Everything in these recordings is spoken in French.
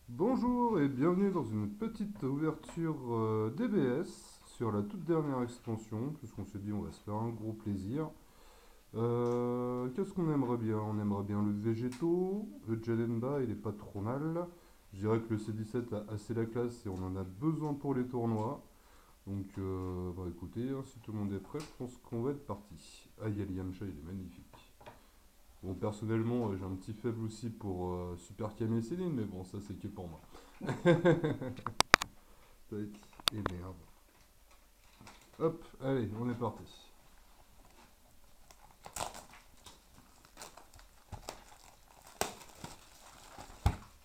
Bonjour et bienvenue dans une petite ouverture DBS sur la toute dernière extension, puisqu'on s'est dit on va se faire un gros plaisir. Qu'est-ce qu'on aimerait bien? On aimerait bien le végétaux, le Jadenba il est pas trop mal. Je dirais que le C17 a assez la classe et on en a besoin pour les tournois. Donc bah écoutez, hein, si tout le monde est prêt, je pense qu'on va être parti. Ah Yamcha il est magnifique. Bon personnellement j'ai un petit faible aussi pour Super Kame et Céline, mais bon ça c'est que pour moi. Tac, et merde. Hop, allez, on est parti.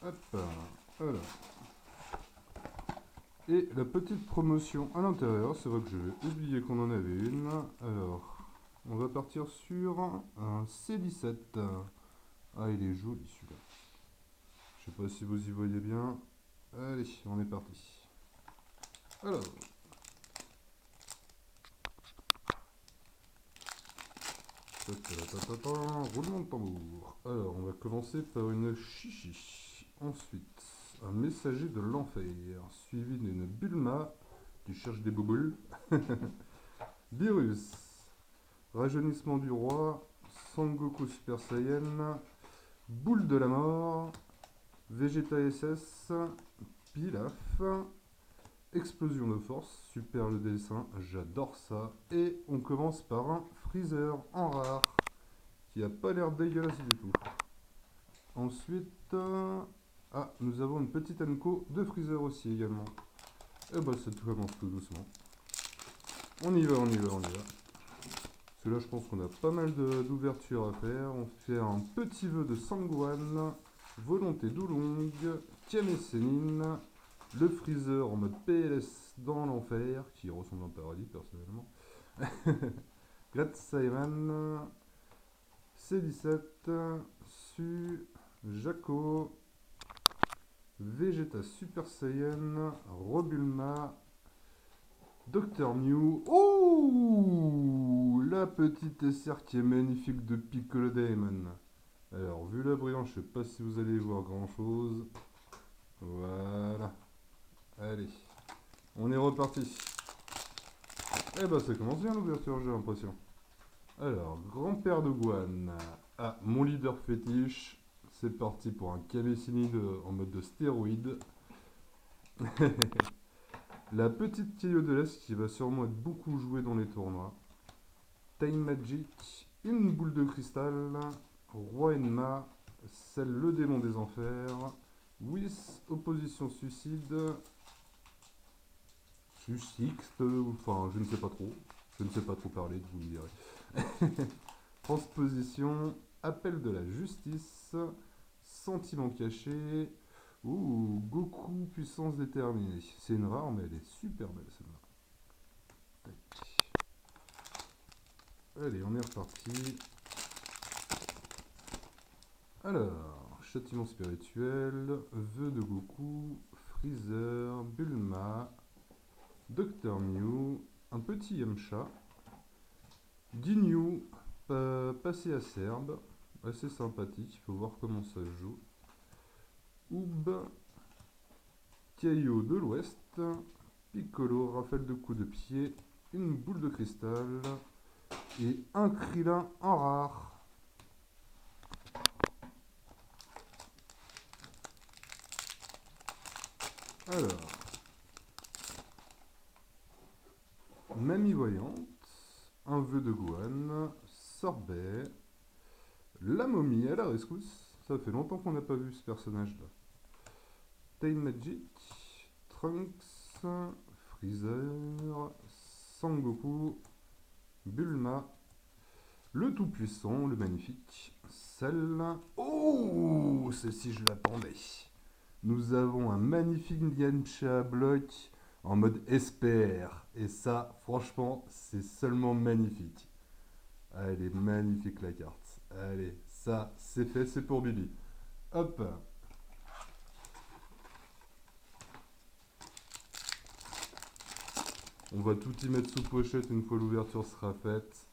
Hop, voilà. Et la petite promotion à l'intérieur, c'est vrai que j'ai oublié qu'on en avait une. Alors, on va partir sur un C17. Ah, il est joli celui-là. Je sais pas si vous y voyez bien. Allez, on est parti. Alors, roulement de tambour. Alors, on va commencer par une chichi. Ensuite, un messager de l'enfer, suivi d'une Bulma. Tu cherches des bouboules. Virus. Rajeunissement du roi. Sangoku Super Saiyan. Boule de la mort. Vegeta SS. Pilaf. Explosion de force. Super le dessin. J'adore ça. Et on commence par un Freezer en rare. Qui a pas l'air dégueulasse du tout. Ensuite. Nous avons une petite Anko de Freezer aussi également. Et bah ça commence tout doucement. On y va, on y va, on y va. Parce que là, je pense qu'on a pas mal d'ouvertures à faire. On fait un petit vœu de Sangwan, Volonté d'Oulong, Tiamé Sénine, le Freezer en mode PLS dans l'enfer, qui ressemble à un paradis personnellement. Grat Saiman, C17, Su, Jaco, Vegeta Super Saiyan, Robulma, Docteur Mew. Oh, la petite SR qui est magnifique de Piccolo Daemon. Alors, vu la brillance, je sais pas si vous allez voir grand chose. Voilà. Allez, on est reparti. Eh ben, ça commence bien l'ouverture, j'ai l'impression. Alors, grand-père de Guan. Ah, mon leader fétiche. C'est parti pour un Kamesini en mode de stéroïde. La petite Kyo de l'Est qui va sûrement être beaucoup jouée dans les tournois. Time Magic, une boule de cristal, Roi Enma, celle le démon des enfers, Whis, opposition suicide, Susixte, enfin je ne sais pas trop, je ne sais pas trop parler, vous me direz. Transposition, appel de la justice, sentiment caché, ouh, Goku, puissance déterminée. C'est une rare, mais elle est super belle celle-là. Allez, on est reparti. Alors, châtiment spirituel, vœu de Goku, Freezer, Bulma, Docteur Mew, un petit Yamcha, Ginyu, passé acerbe, assez sympathique, il faut voir comment ça se joue. Oub, Kaio de l'Ouest, Piccolo, rafale de coups de pied, une boule de cristal et un Krillin en rare. Alors, Mamie Voyante, un vœu de Gohan, Sorbet, la momie à la rescousse. Ça fait longtemps qu'on n'a pas vu ce personnage-là. Time Magic, Trunks, Freezer, Sangoku, Bulma, le tout-puissant, le magnifique, Cell. Oh, celle-ci je l'attendais. Nous avons un magnifique Yamcha bloc en mode SPR. Et ça, franchement, c'est seulement magnifique. Ah, elle est magnifique la carte. Allez, ça, c'est fait, c'est pour Bibi. Hop. On va tout y mettre sous pochette une fois l'ouverture sera faite.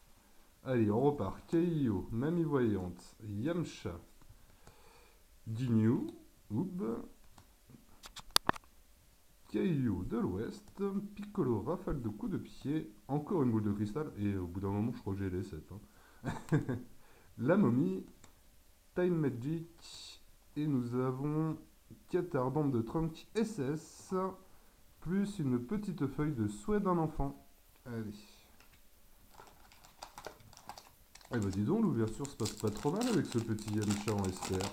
Allez, on repart. Keio, Mamie Voyante, Yamcha, Ginyu, Oob, de l'Ouest, Piccolo, rafale de coups de pied, encore une boule de cristal, et au bout d'un moment, je crois que j'ai les 7. La momie, Time Magic, et nous avons 4 ardentes de Trunk SS, plus une petite feuille de souhait d'un enfant. Allez. Eh bah dis donc, l'ouverture se passe pas trop mal avec ce petit Yamcha en SPR.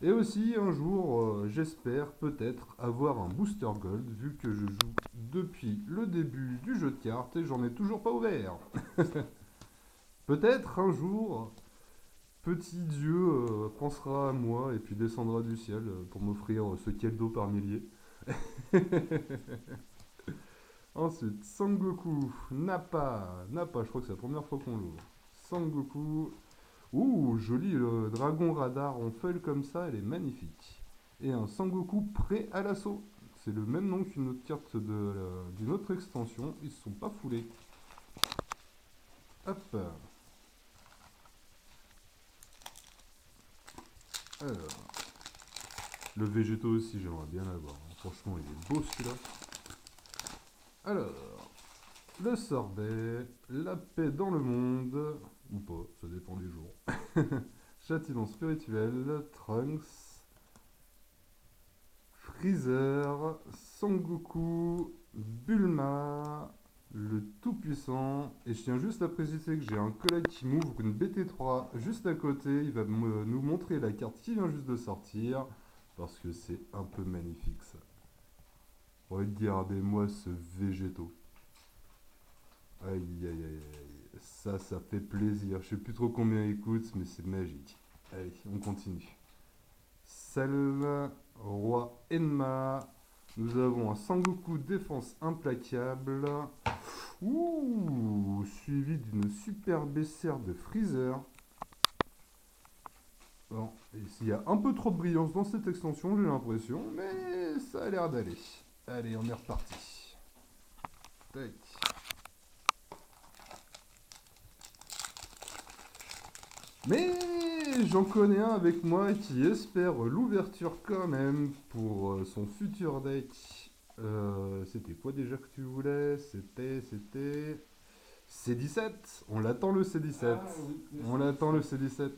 Et aussi, un jour, j'espère peut-être avoir un Booster Gold, vu que je joue depuis le début du jeu de cartes et j'en ai toujours pas ouvert. Peut-être un jour, petit Dieu pensera à moi et puis descendra du ciel pour m'offrir ce cadeau par milliers. Ensuite, Sangoku, Nappa, je crois que c'est la première fois qu'on l'ouvre. Sangoku, ouh, joli dragon radar en feuille comme ça, elle est magnifique. Et un Sangoku prêt à l'assaut. C'est le même nom qu'une autre carte d'une autre extension, ils se sont pas foulés. Hop. Alors, le végétaux aussi, j'aimerais bien l'avoir. Franchement, il est beau celui-là. Alors, le sorbet, la paix dans le monde, ou pas, ça dépend des jours. Châtiment spirituel, Trunks, Freezer, Sangoku, Bulma, le Tout-Puissant. Et je tiens juste à préciser que j'ai un collègue qui m'ouvre une BT3 juste à côté. Il va nous montrer la carte qui vient juste de sortir. Parce que c'est un peu magnifique ça. Regardez-moi ce végétaux. Aïe aïe aïe aïe. Ça fait plaisir. Je sais plus trop combien il coûte, mais c'est magique. Allez, on continue. Salve, roi Enma. Nous avons un Sangoku défense implacable. Ouh, suivi d'une super baissière de Freezer. Bon, il y a un peu trop de brillance dans cette extension, j'ai l'impression, mais ça a l'air d'aller. Allez, on est reparti. Tac. Mais j'en connais un avec moi qui espère l'ouverture quand même pour son futur deck. C'était quoi déjà que tu voulais? C'était C17. On l'attend le C17. Ah, oui, On l'attend le C17.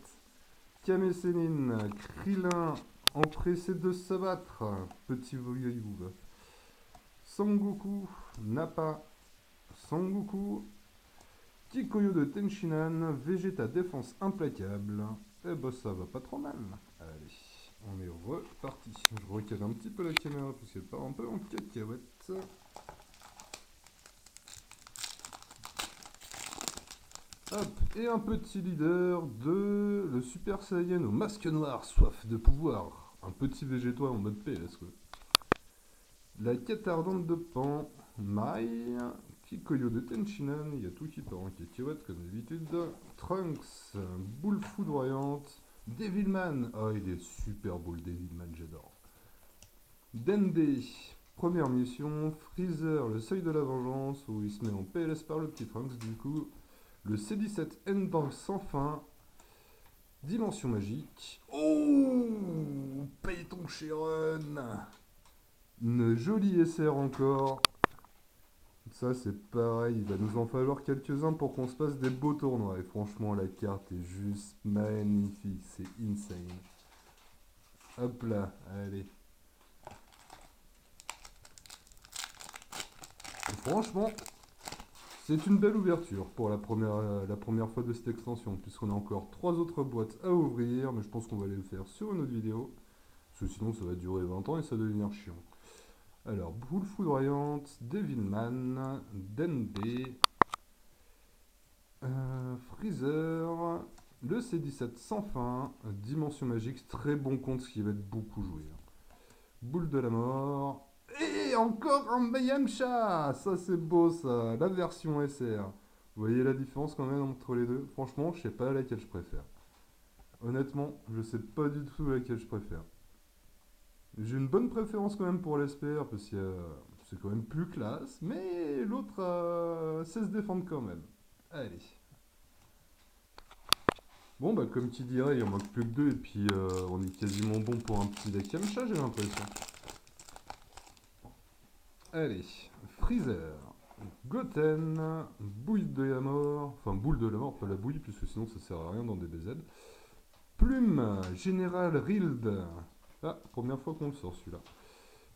Kame Sennin, Krillin, empressé de se battre. Petit voyou. Sangoku, Nappa, Sangoku, Kikoyo de Tenshinhan, Vegeta défense implacable. Eh bah ça va pas trop mal. Allez, on est reparti. Je recale un petit peu la caméra parce qu'elle part un peu en cacahuète. Hop, et un petit leader de le Super Saiyan au masque noir, soif de pouvoir. Un petit végétois en mode PS quoi. La quête ardente de Pan, Mai, Kikoyo de Tenshinhan, il y a tout qui part en cacahuète comme d'habitude. Trunks, boule foudroyante. Devilman, oh il est super beau le Devilman, j'adore. Dende, première mission. Freezer, le seuil de la vengeance, où il se met en PLS par le petit Trunks du coup. Le C17 N-Bank sans fin. Dimension magique. Oh, paye ton Sharon. Une jolie SR encore. Ça c'est pareil, il va nous en falloir quelques-uns pour qu'on se passe des beaux tournois. Et franchement la carte est juste magnifique, c'est insane. Hop là, allez. Et franchement, c'est une belle ouverture pour la première fois de cette extension, puisqu'on a encore 3 autres boîtes à ouvrir, mais je pense qu'on va les faire sur une autre vidéo. Parce que sinon ça va durer 20 ans et ça va devenir chiant. Alors, boule foudroyante, Devilman, Dende, Freezer, le C17 sans fin, Dimension magique, très bon contre, ce qui va être beaucoup joué. Boule de la mort, et encore un Yamcha. Ça c'est beau ça, la version SR. Vous voyez la différence quand même entre les deux? Franchement, je sais pas laquelle je préfère. Honnêtement, je sais pas du tout laquelle je préfère. J'ai une bonne préférence quand même pour l'SPR parce que c'est quand même plus classe, mais l'autre sait se défendre quand même. Allez. Bon bah comme tu dirais, il en manque plus que deux et puis on est quasiment bon pour un petit deck Yamcha, j'ai l'impression. Allez, Freezer, Goten, Boule de la mort, enfin boule de la mort, pas la bouille, puisque sinon ça sert à rien dans des BZ. Plume, Général Rild. Ah, première fois qu'on le sort celui-là.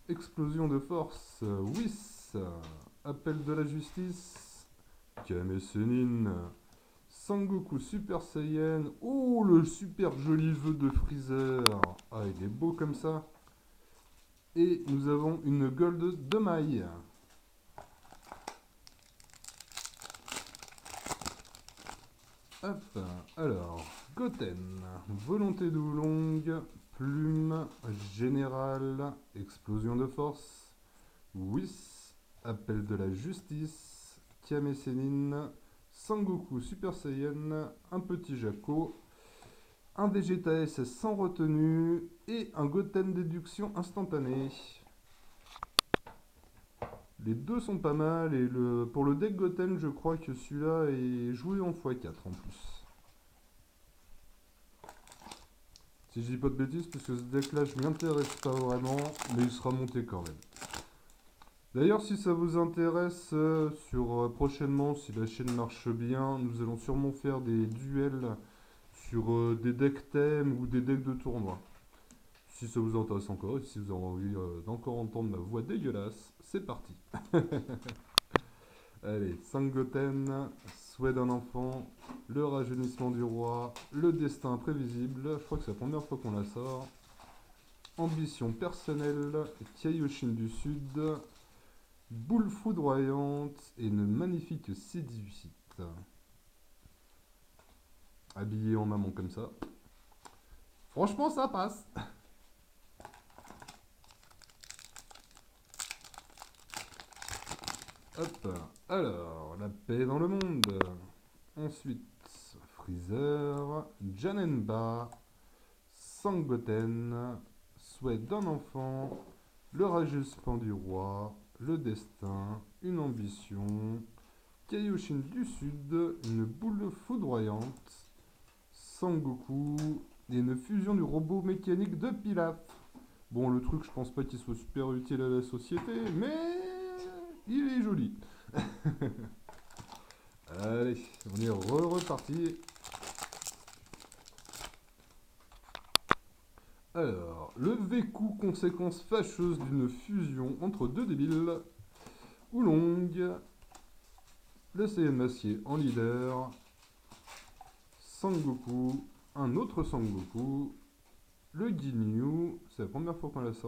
Explosion de force, Whis, Appel de la justice, Kame Sennin, Sangoku Super Saiyan. Oh, le super joli vœu de Freezer. Ah, il est beau comme ça. Et nous avons une Gold de maille. Hop, alors, Goten, volonté de longue, plume, général, explosion de force, Whis, appel de la justice, Kame Sennin, Sangoku Super Saiyan, un petit Jaco, un Vegeta SS sans retenue et un Goten déduction instantanée. Les deux sont pas mal et pour le deck Goten, je crois que celui-là est joué en x4 en plus. Si je dis pas de bêtises, parce que ce deck-là, je m'y intéresse pas vraiment, mais il sera monté quand même. D'ailleurs, si ça vous intéresse, prochainement, si la chaîne marche bien, nous allons sûrement faire des duels sur des decks thèmes ou des decks de tournoi. Si ça vous intéresse encore, et si vous avez envie d'encore entendre ma voix dégueulasse, c'est parti. Allez, 5 Goten, souhait d'un enfant, le rajeunissement du roi, le destin imprévisible, je crois que c'est la première fois qu'on la sort. Ambition personnelle, Kaioshin du Sud, boule foudroyante et une magnifique C18. Habillé en maman comme ça. Franchement, ça passe. Hop, alors, la paix dans le monde. Ensuite, Freezer, Janenba, Sangoten, souhait d'un enfant, le rajeunissement du roi, le destin, une ambition, Kaioshin du Sud, une boule foudroyante, Sangoku et une fusion du robot mécanique de Pilaf. Bon, le truc, je pense pas qu'il soit super utile à la société, mais il est joli. Allez, on est reparti. Alors, le vécu, conséquence fâcheuse d'une fusion entre deux débiles. Oolong, le Saiyan Massier en leader. Sangoku, un autre Sangoku. Le Ginyu, c'est la première fois qu'on la sort.